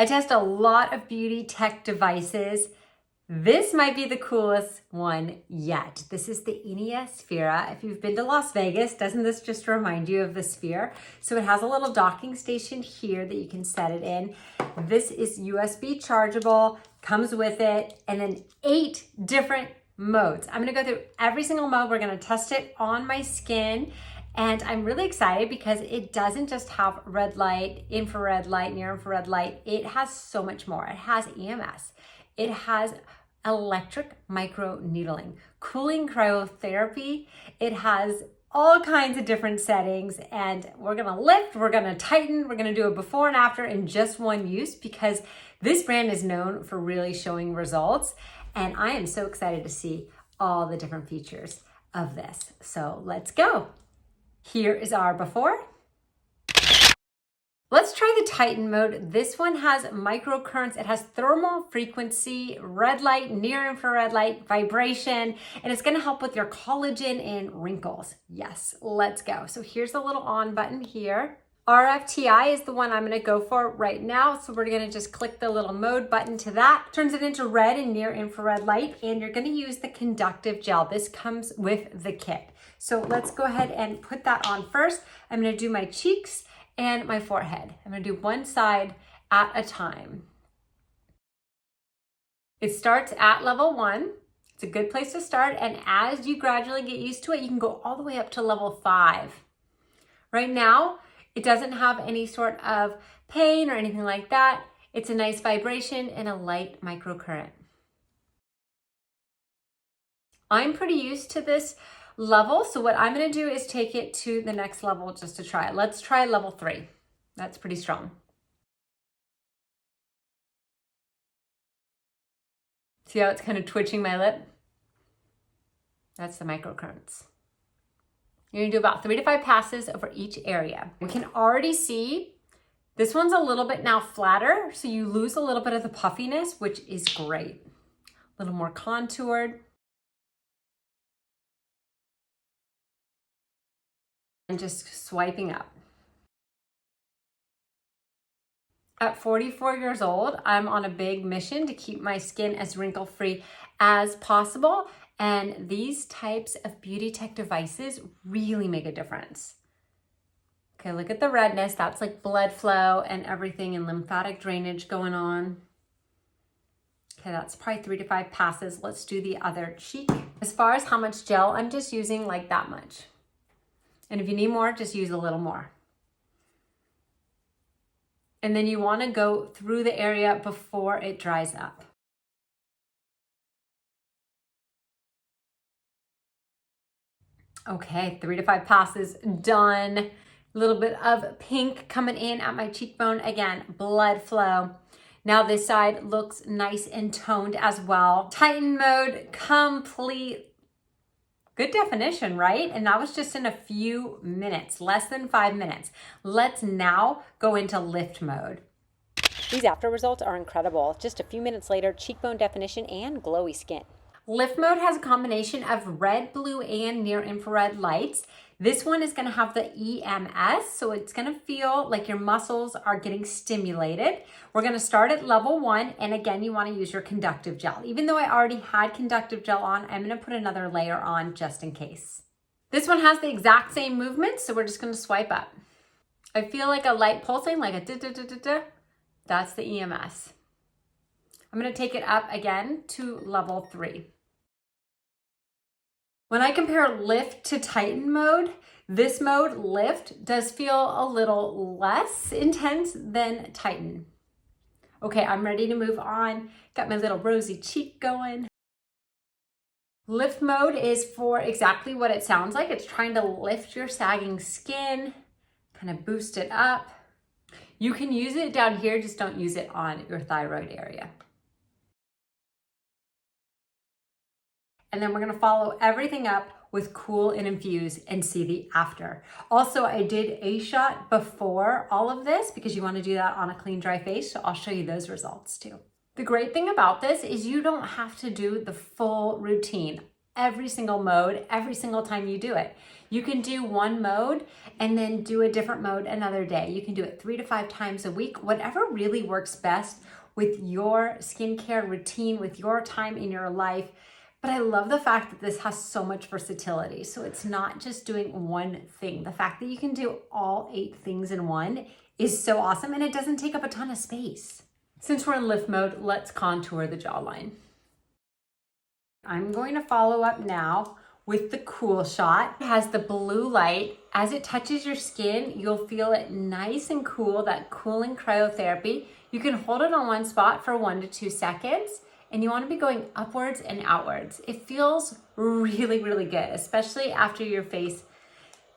I test a lot of beauty tech devices. This might be the coolest one yet. This is the INIA Sphera. If you've been to Las Vegas, doesn't this just remind you of the Sphere? So it has a little docking station here that you can set it in. This is USB chargeable, comes with it, and then 8 different modes. I'm gonna go through every single mode. We're gonna test it on my skin. And I'm really excited because it doesn't just have red light, infrared light, near infrared light. It has so much more. It has EMS. It has electric microneedling, cooling cryotherapy. It has all kinds of different settings, and we're gonna lift, we're gonna tighten, we're gonna do a before and after in just one use because this brand is known for really showing results. And I am so excited to see all the different features of this. So let's go. Here is our before. Let's try the Titan mode. This one has microcurrents. It has thermal frequency, red light, near infrared light, vibration, and it's gonna help with your collagen and wrinkles. Yes, let's go. So here's the little on button here. RFTI is the one I'm gonna go for right now. So we're gonna just click the little mode button to that. Turns it into red and near infrared light, and you're gonna use the conductive gel. This comes with the kit. So let's go ahead and put that on first. I'm gonna do my cheeks and my forehead. I'm gonna do one side at a time. It starts at level 1. It's a good place to start. And as you gradually get used to it, you can go all the way up to level 5. Right now, it doesn't have any sort of pain or anything like that. It's a nice vibration and a light microcurrent. I'm pretty used to this level, so what I'm gonna do is take it to the next level just to try it. Let's try level 3. That's pretty strong. See how it's kind of twitching my lip? That's the microcurrents. You're gonna do about 3 to 5 passes over each area. We can already see this one's a little bit now flatter, so you lose a little bit of the puffiness, which is great. A little more contoured. And just swiping up. At 44 years old, I'm on a big mission to keep my skin as wrinkle-free as possible. And these types of beauty tech devices really make a difference. Okay, look at the redness. That's like blood flow and everything and lymphatic drainage going on. Okay, that's probably 3 to 5 passes. Let's do the other cheek. As far as how much gel, I'm just using like that much. And if you need more, just use a little more. And then you want to go through the area before it dries up. Okay, 3 to 5 passes done. A little bit of pink coming in at my cheekbone. Again, blood flow. Now this side looks nice and toned as well. Titan mode, complete. Good definition, right? And that was just in a few minutes, less than 5 minutes. Let's now go into lift mode. These after results are incredible. Just a few minutes later, cheekbone definition and glowy skin. Lift mode has a combination of red, blue, and near infrared lights. This one is gonna have the EMS, so it's gonna feel like your muscles are getting stimulated. We're gonna start at level 1, and again, you wanna use your conductive gel. Even though I already had conductive gel on, I'm gonna put another layer on just in case. This one has the exact same movement, so we're just gonna swipe up. I feel like a light pulsing, like a da-da-da-da-da. That's the EMS. I'm gonna take it up again to level 3. When I compare lift to Titan mode, this mode, lift, does feel a little less intense than Titan. Okay, I'm ready to move on. Got my little rosy cheek going. Lift mode is for exactly what it sounds like. It's trying to lift your sagging skin, kind of boost it up. You can use it down here, just don't use it on your thyroid area. And then we're gonna follow everything up with cool and infuse and see the after. Also, I did a shot before all of this because you wanna do that on a clean, dry face, so I'll show you those results too. The great thing about this is you don't have to do the full routine. every single mode, every single time you do it. You can do one mode and then do a different mode another day. You can do it 3 to 5 times a week, whatever really works best with your skincare routine, with your time in your life. But I love the fact that this has so much versatility. So it's not just doing one thing. The fact that you can do all 8 things in one is so awesome, and it doesn't take up a ton of space. Since we're in lift mode, let's contour the jawline. I'm going to follow up now with the cool shot. It has the blue light. As it touches your skin, you'll feel it nice and cool, that cooling cryotherapy. You can hold it on one spot for 1 to 2 seconds, and you want to be going upwards and outwards. It feels really, really good, especially after your face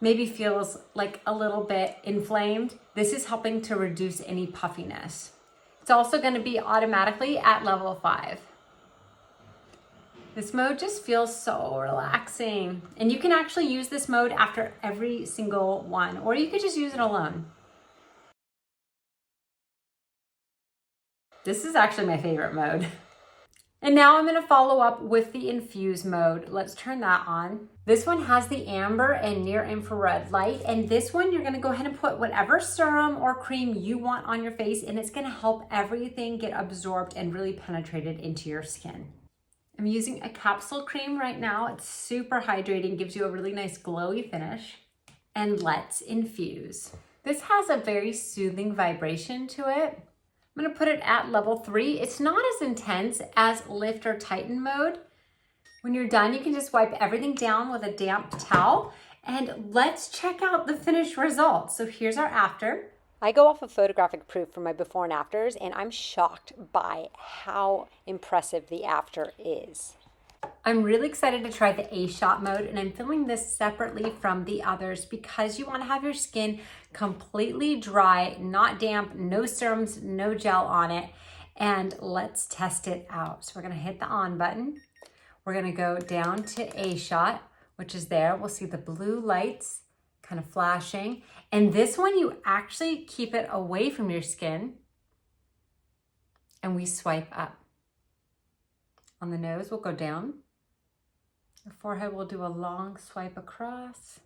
maybe feels like a little bit inflamed. This is helping to reduce any puffiness. It's also going to be automatically at level 5. This mode just feels so relaxing. And you can actually use this mode after every single one, or you could just use it alone. This is actually my favorite mode. And now I'm going to follow up with the infuse mode. Let's turn that on. This one has the amber and near infrared light. And this one, you're going to go ahead and put whatever serum or cream you want on your face, and it's going to help everything get absorbed and really penetrated into your skin. I'm using a capsule cream right now. It's super hydrating, gives you a really nice glowy finish. And let's infuse. This has a very soothing vibration to it. I'm gonna put it at level 3. It's not as intense as lift or tighten mode. When you're done, you can just wipe everything down with a damp towel, and let's check out the finished results. So here's our after. I go off of photographic proof for my before and afters, and I'm shocked by how impressive the after is. I'm really excited to try the A-shot mode, and I'm filming this separately from the others because you want to have your skin completely dry, not damp, no serums, no gel on it. And let's test it out. So we're going to hit the on button. We're going to go down to A-shot, which is there. We'll see the blue lights kind of flashing. And this one, you actually keep it away from your skin, and we swipe up. On the nose, we'll go down. The forehead, we'll do a long swipe across.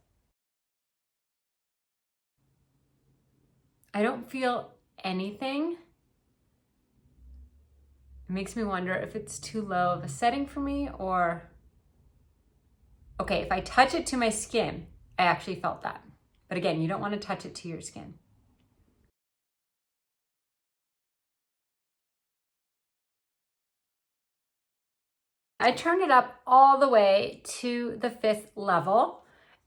I don't feel anything. It makes me wonder if it's too low of a setting for me, or, okay, if I touch it to my skin, I actually felt that. But again, you don't want to touch it to your skin. I turned it up all the way to the 5th level.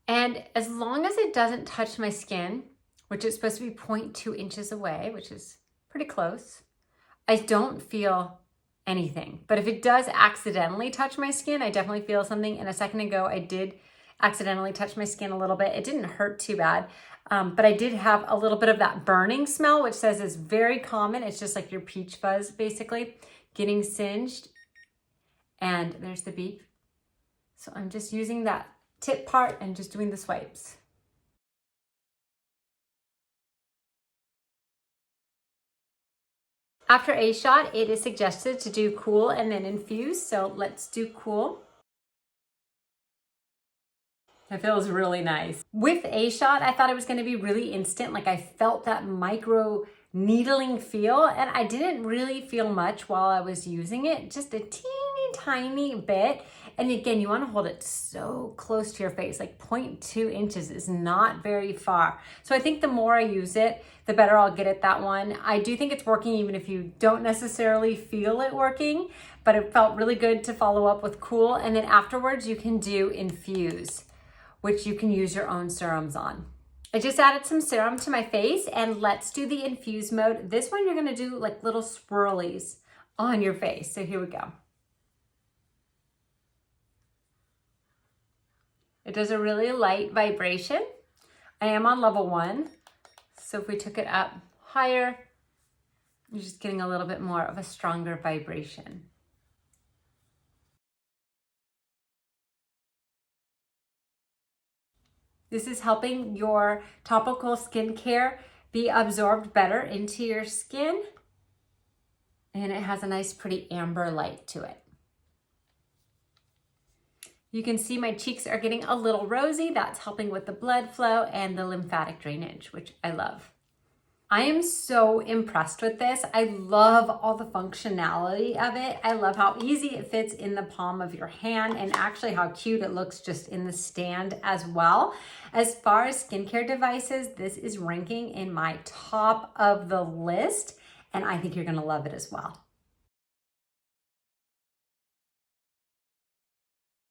And as long as it doesn't touch my skin, which is supposed to be 0.2 inches away, which is pretty close, I don't feel anything. But if it does accidentally touch my skin, I definitely feel something. And a second ago, I did accidentally touch my skin a little bit. It didn't hurt too bad, but I did have a little bit of that burning smell, which says is very common. It's just like your peach fuzz, basically, getting singed. And there's the beep. So I'm just using that tip part and just doing the swipes. After a shot, it is suggested to do cool and then infuse. So let's do cool. It feels really nice. With a shot, I thought it was going to be really instant. Like I felt that micro needling feel, and I didn't really feel much while I was using it, just a teeny tiny bit. And again, you want to hold it so close to your face, like 0.2 inches is not very far. So I think the more I use it, the better I'll get at that one. I do think it's working even if you don't necessarily feel it working, but it felt really good to follow up with cool. And then afterwards you can do infuse, which you can use your own serums on. I just added some serum to my face, and let's do the infuse mode. This one you're gonna do like little swirlies on your face. So here we go. It does a really light vibration. I am on level 1. So if we took it up higher, you're just getting a little bit more of a stronger vibration. This is helping your topical skincare be absorbed better into your skin. And it has a nice, pretty amber light to it. You can see my cheeks are getting a little rosy. That's helping with the blood flow and the lymphatic drainage, which I love. I am so impressed with this. I love all the functionality of it. I love how easy it fits in the palm of your hand and actually how cute it looks just in the stand as well. As far as skincare devices, this is ranking in my top of the list, and I think you're gonna love it as well.